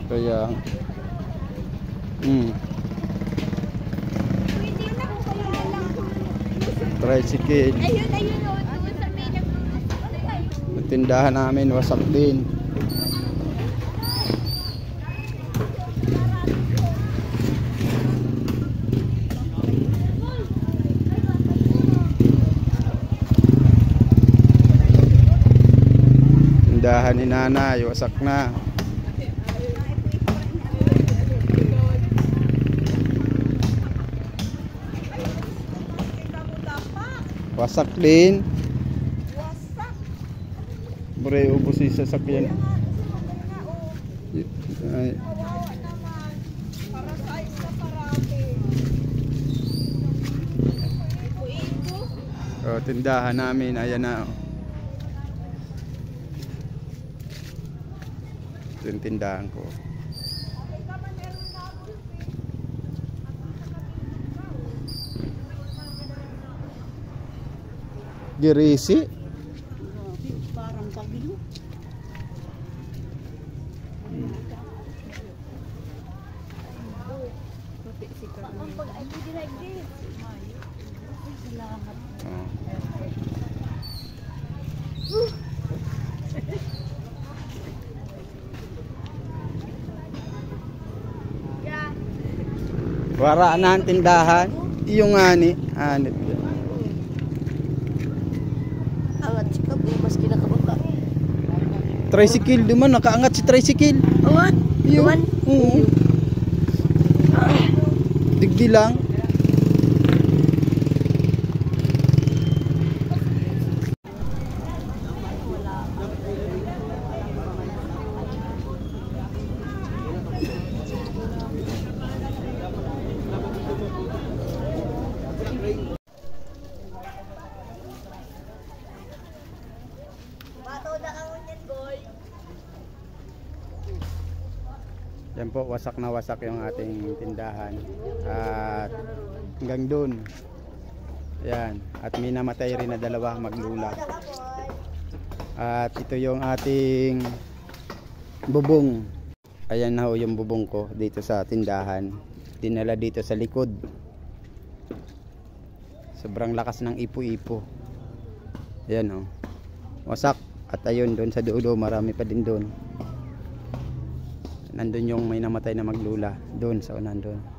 Kaya tricycle. Ayun, ayun o. Doon sa may Yung tindahan namin wasak din. Tindahan ni nanay wasak na. Wasak din. wasak. Bure, ubos yung sasakyan. Ay. Para sa isa parati. Ipo-ipo. Tindahan namin, ayan na. Ito yung tindahan ko. Girisi. Parang pagilo. Ang pag-ay like this. Salamat. Wara na ang tindahan. Yung ani. Anit. Angat si Kabo, mas kinakababa. Tricycle, duman. Nakaangat si tricycle. Angat? Duman? Oo. Digdi lang. Yan po, wasak na wasak yung ating tindahan. At hanggang dun. Yan. At may namatay rin na dalawa maglula. At ito yung ating bubong. Ayan na ho yung bubong ko dito sa tindahan. Dinala dito sa likod. Sobrang lakas ng ipo-ipo. Ayan o. Wasak. At ayun doon sa dulo, marami pa din doon. Nandun yung may namatay na maglula doon sa unan doon.